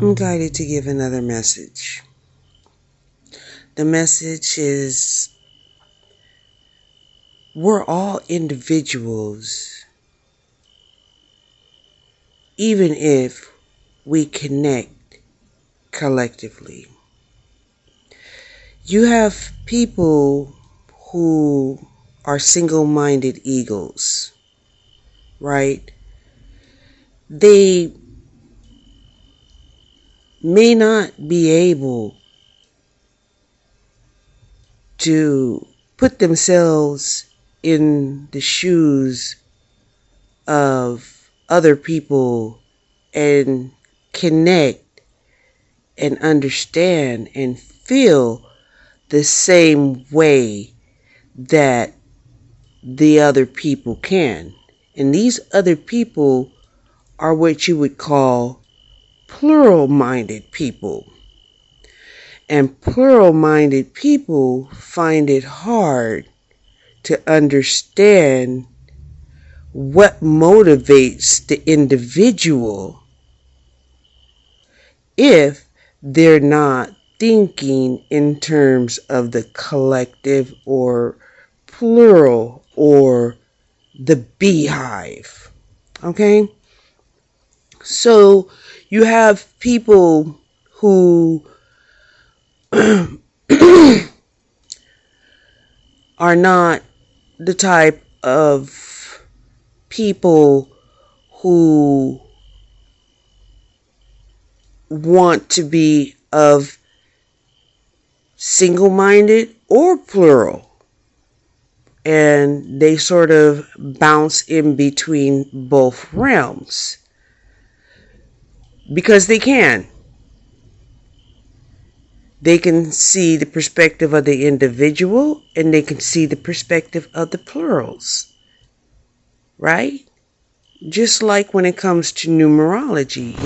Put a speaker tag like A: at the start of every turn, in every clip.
A: I'm guided to give another message. The message is we're all individuals, even if we connect collectively. You have people who are single-minded egos, right? They may not be able to put themselves in the shoes of other people and connect and understand and feel the same way that the other people can. And these other people are what you would call plural-minded people. And plural-minded people find it hard to understand what motivates the individual if they're not thinking in terms of the collective or plural or the beehive. Okay? So you have people who are not the type of people who want to be of single-minded or plural. And they sort of bounce in between both realms because they can. They can see the perspective of the individual and they can see the perspective of the plurals, right? Just like when it comes to numerology,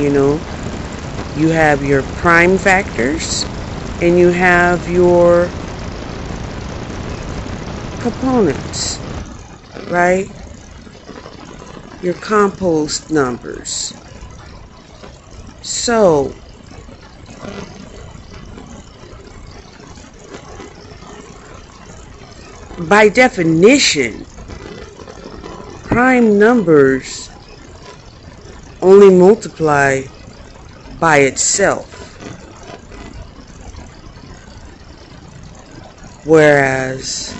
A: you have your prime factors and you have your components, right? Your compost numbers. So, by definition, prime numbers only multiply by itself. Whereas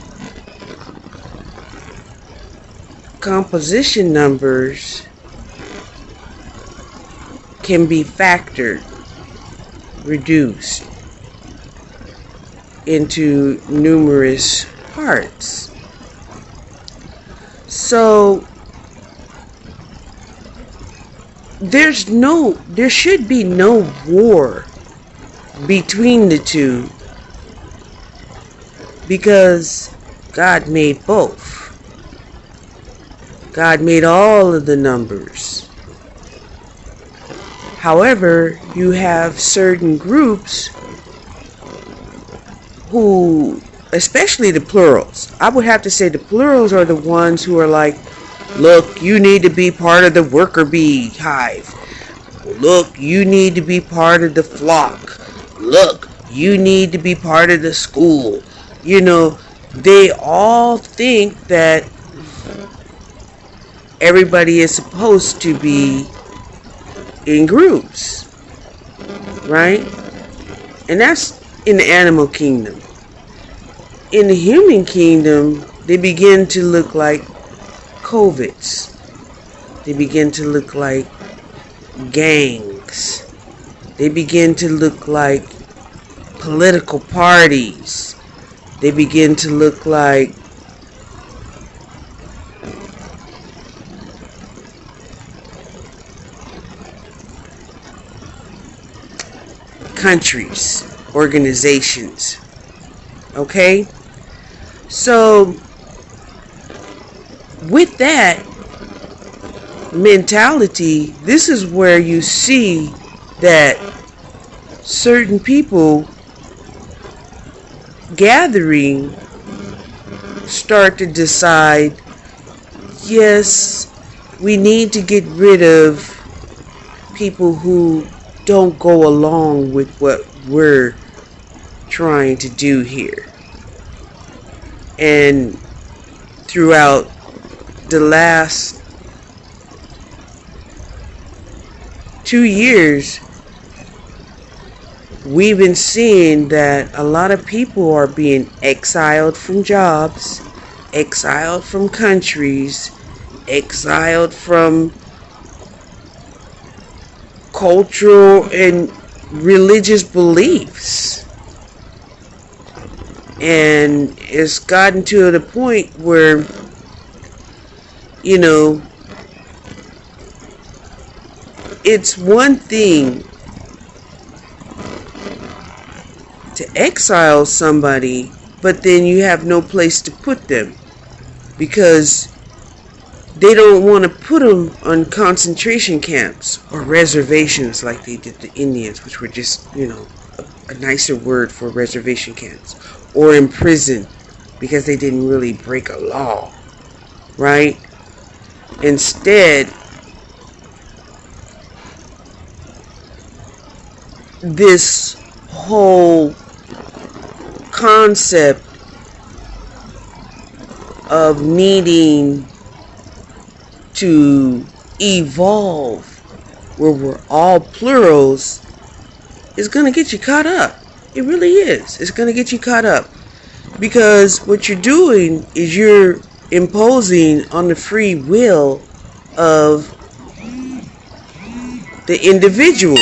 A: composition numbers can be factored, reduced into numerous parts. So there should be no war between the two because God made both. God made all of the numbers. However, you have certain groups who, especially the plurals, I would have to say the plurals are the ones who are like, look, you need to be part of the worker bee hive. Look, you need to be part of the flock. Look, you need to be part of the school. They all think that everybody is supposed to be in groups, right? And that's in the animal kingdom. In the human kingdom, they begin to look like COVIDs. They begin to look like gangs. They begin to look like political parties. They begin to look like countries, organizations. Okay? So, with that mentality, this is where you see that certain people gathering start to decide, yes, we need to get rid of people who don't go along with what we're trying to do here. And throughout the last 2 years, we've been seeing that a lot of people are being exiled from jobs, exiled from countries, exiled from cultural and religious beliefs. And it's gotten to the point where, it's one thing to exile somebody, but then you have no place to put them because they don't want to put them on concentration camps or reservations like they did the Indians, which were just, a nicer word for reservation camps, or in prison because they didn't really break a law, right? Instead, this whole concept of needing to evolve where we're all plurals is going to get you caught up. It really is. It's going to get you caught up because what you're doing is you're imposing on the free will of the individuals.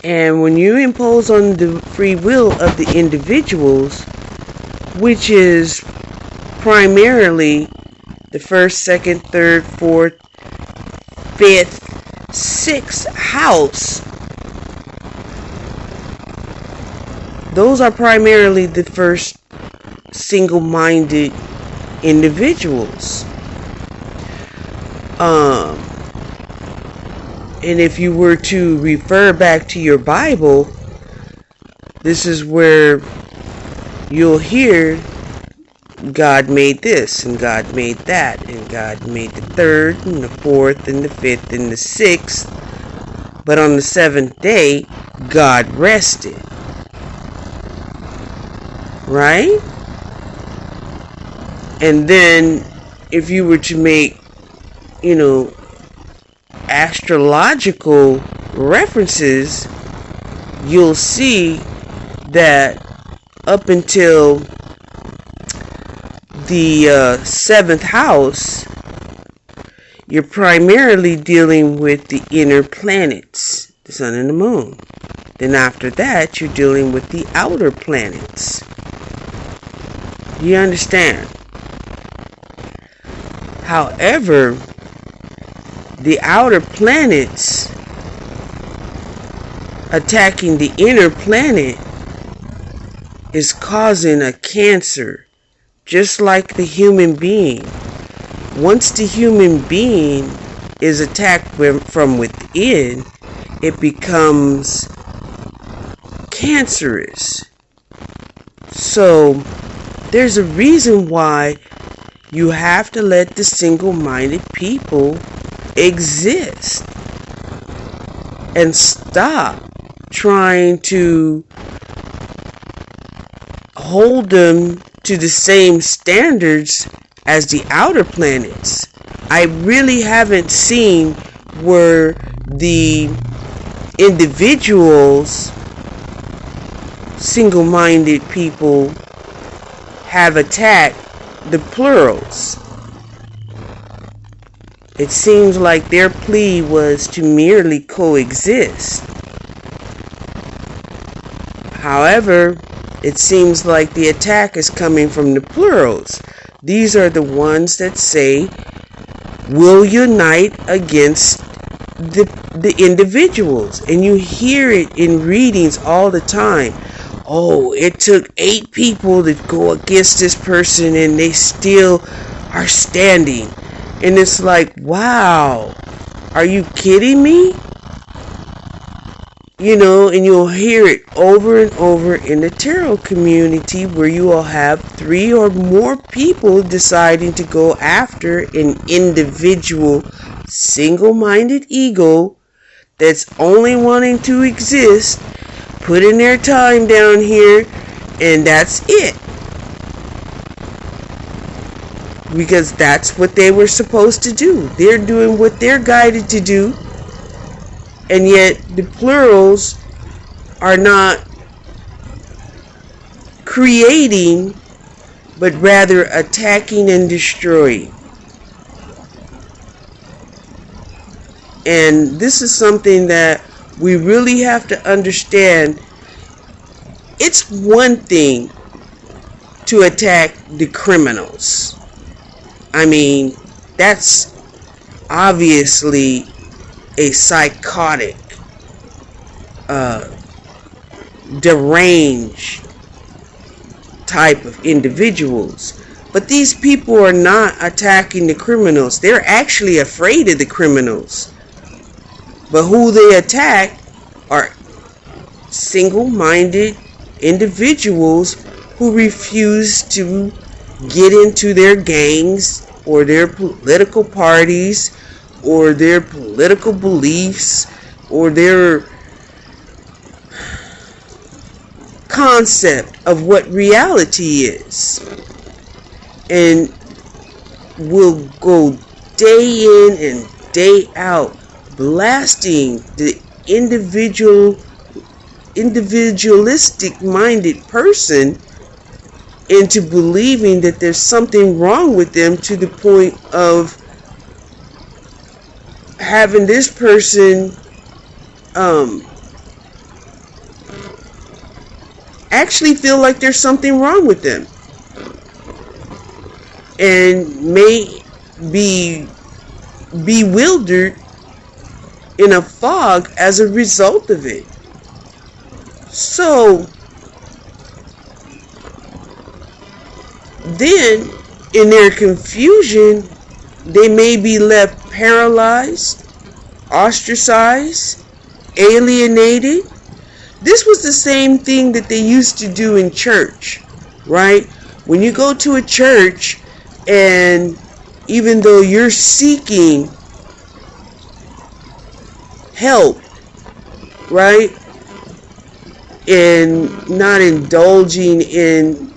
A: And when you impose on the free will of the individuals, which is primarily the first, second, third, fourth, fifth, sixth house, those are primarily the first single-minded individuals. And if you were to refer back to your Bible, this is where you'll hear God made this, and God made that, and God made the third, and the fourth, and the fifth, and the sixth. But on the seventh day, God rested. Right? And then, if you were to make, astrological references, you'll see that up until the seventh house, you're primarily dealing with the inner planets, the sun and the moon. Then after that, you're dealing with the outer planets. You understand? However, the outer planets attacking the inner planet is causing a cancer, just like the human being. Once the human being is attacked from within, it becomes cancerous. So there's a reason why you have to let the single-minded people exist and stop trying to hold them to the same standards as the outer planets. I really haven't seen where the individuals, single-minded people, have attacked the plurals. It seems like their plea was to merely coexist. However, it seems like the attack is coming from the plurals. These are the ones that say, we'll unite against the individuals. And you hear it in readings all the time. Oh, it took 8 people to go against this person and they still are standing. And it's like, wow, are you kidding me? And you'll hear it over and over in the tarot community, where you will have 3 or more people deciding to go after an individual, single-minded ego that's only wanting to exist, putting their time down here, and that's it. Because that's what they were supposed to do. They're doing what they're guided to do. And yet the plurals are not creating, but rather attacking and destroying. And this is something that we really have to understand. It's one thing to attack the criminals. I mean, that's obviously a psychotic, deranged type of individuals. But these people are not attacking the criminals. They're actually afraid of the criminals. But who they attack are single-minded individuals who refuse to get into their gangs or their political parties or their political beliefs or their concept of what reality is, and will go day in and day out blasting the individualistic minded person into believing that there's something wrong with them, to the point of having this person actually feel like there's something wrong with them, and may be bewildered in a fog as a result of it. So then, in their confusion, they may be left paralyzed, ostracized, alienated. This was the same thing that they used to do in church, right? When you go to a church, and even though you're seeking help, right, and not indulging in,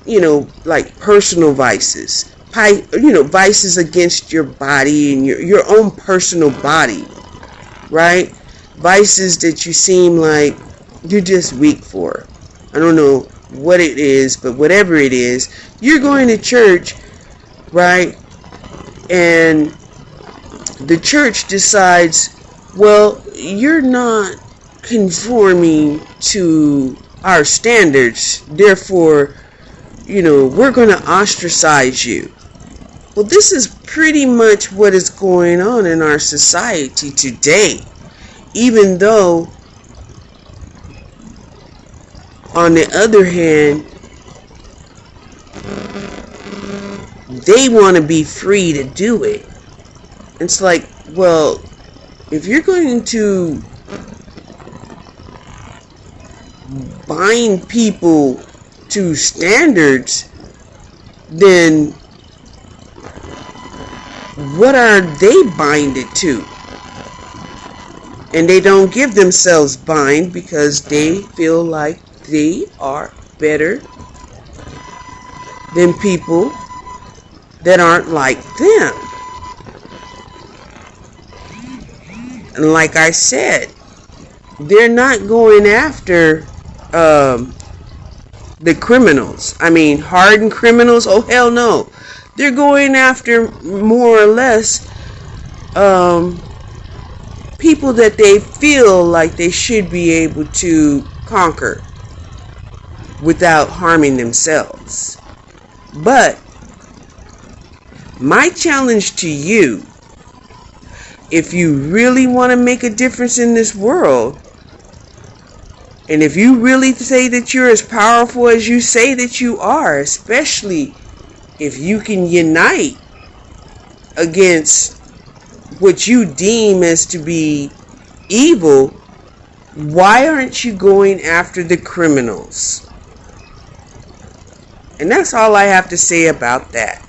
A: like personal vices, vices against your body and your own personal body, right? Vices that you seem like you're just weak for. I don't know what it is, but whatever it is, you're going to church, right? And the church decides, well, you're not conforming to our standards, therefore, we're going to ostracize you. Well, this is pretty much what is going on in our society today. Even though, on the other hand, they want to be free to do it. It's like, well, if you're going to bind people to standards, then what are they binded to? And they don't give themselves bind because they feel like they are better than people that aren't like them. And like I said, they're not going after the criminals. I mean, hardened criminals? Oh, hell no. They're going after, more or less, people that they feel like they should be able to conquer without harming themselves. But my challenge to you, if you really want to make a difference in this world, and if you really say that you're as powerful as you say that you are, especially if you can unite against what you deem as to be evil, Why aren't you going after the criminals? And that's all I have to say about that.